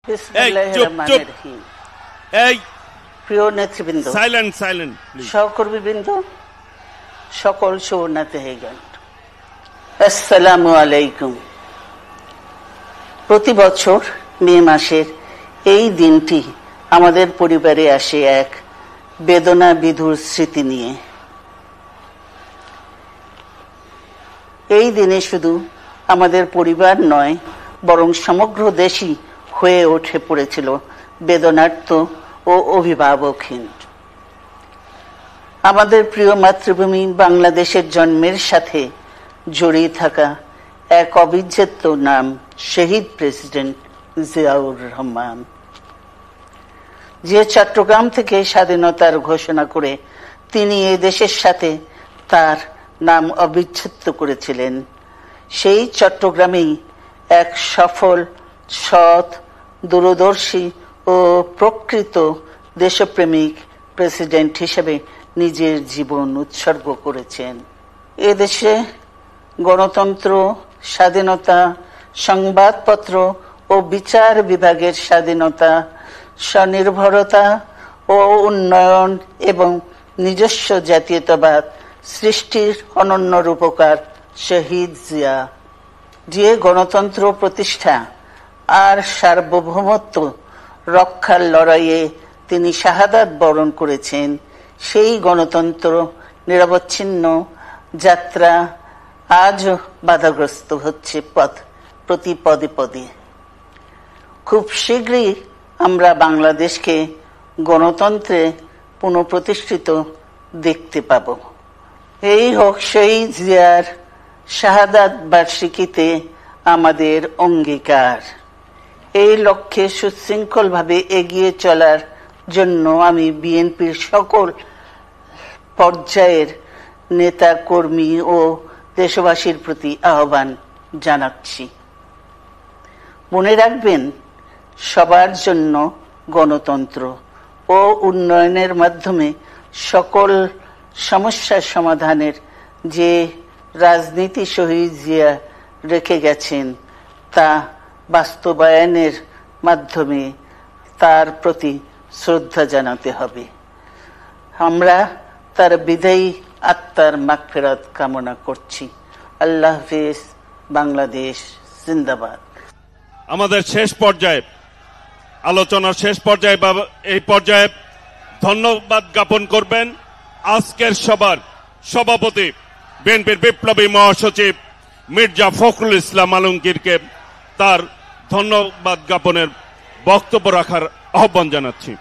বিসমিল্লাহির রহমানির রহিম। প্রিয় নেতৃবৃন্দ, সহকর্মীবৃন্দ, সকল শরণার্থীগণ, আসসালামু আলাইকুম। প্রতি বছর মে মাসের এই দিনটি আমাদের পরিবারে আসে এক বেদনা বিধুর স্মৃতি নিয়ে। এই দিনে শুধু আমাদের পরিবার নয়, বরং সমগ্র দেশই হয়ে উঠে পড়েছিল বেদনার্ত ও অভিভাবকহীন। আমাদের প্রিয় মাতৃভূমি বাংলাদেশের জন্মের সাথে জড়িয়ে থাকা এক অবিচ্ছেদ্য নাম শহীদ প্রেসিডেন্ট জিয়াউর রহমান, যে চট্টগ্রাম থেকে স্বাধীনতার ঘোষণা করে তিনি এ দেশের সাথে তার নাম অবিচ্ছেদ্য করেছিলেন। সেই চট্টগ্রামেই এক সফল, সৎ, দূরদর্শী ও প্রকৃত দেশপ্রেমিক প্রেসিডেন্ট হিসেবে নিজের জীবন উৎসর্গ করেছেন। এদেশে গণতন্ত্র, স্বাধীনতা, সংবাদপত্র ও বিচার বিভাগের স্বাধীনতা, স্বনির্ভরতা ও উন্নয়ন এবং নিজস্ব জাতীয়তাবাদ সৃষ্টির অনন্য রূপকার শহীদ জিয়া, যে গণতন্ত্র প্রতিষ্ঠা আর সার্বভৌমত্ব রক্ষার লড়াইয়ে তিনি শাহাদাত বরণ করেছেন, সেই গণতন্ত্র নিরবচ্ছিন্ন যাত্রা আজও বাধাগ্রস্ত হচ্ছে প্রতি পদে পদে। খুব শীঘ্রই আমরা বাংলাদেশকে গণতন্ত্রে পুনঃপ্রতিষ্ঠিত দেখতে পাব। এই হোক শহীদ জিয়ার শাহাদাত বার্ষিকীতে আমাদের অঙ্গীকার। এই লক্ষ্যে সুশৃঙ্খলভাবে এগিয়ে চলার জন্য আমি বিএনপির সকল পর্যায়ের নেতা কর্মী ও দেশবাসীর প্রতি আহ্বান জানাচ্ছি। মনে রাখবেন, সবার জন্য গণতন্ত্র ও উন্নয়নের মাধ্যমে সকল সমস্যার সমাধানের যে রাজনীতি শহীদ জিয়া রেখে গেছেন, তা বাস্তবায়নের মাধ্যমে তার প্রতি শ্রদ্ধা জানাতে হবে। আমরা তার বিদায়ী আত্মার মাগফিরাত কামনা করছি। আল্লাহ হাফেজ। বাংলাদেশ জিন্দাবাদ। আমাদের শেষ পর্যায়ে, আলোচনার শেষ পর্যায়ে এই পর্যায়ে ধন্যবাদ জ্ঞাপন করবেন আজকের সভার সভাপতি বিএনপির বিপ্লবী মহাসচিব মির্জা ফখরুল ইসলাম আলমগীরকে তার ধন্যবাদ জ্ঞাপনের বক্তব্য রাখার আহ্বান জানাচ্ছি।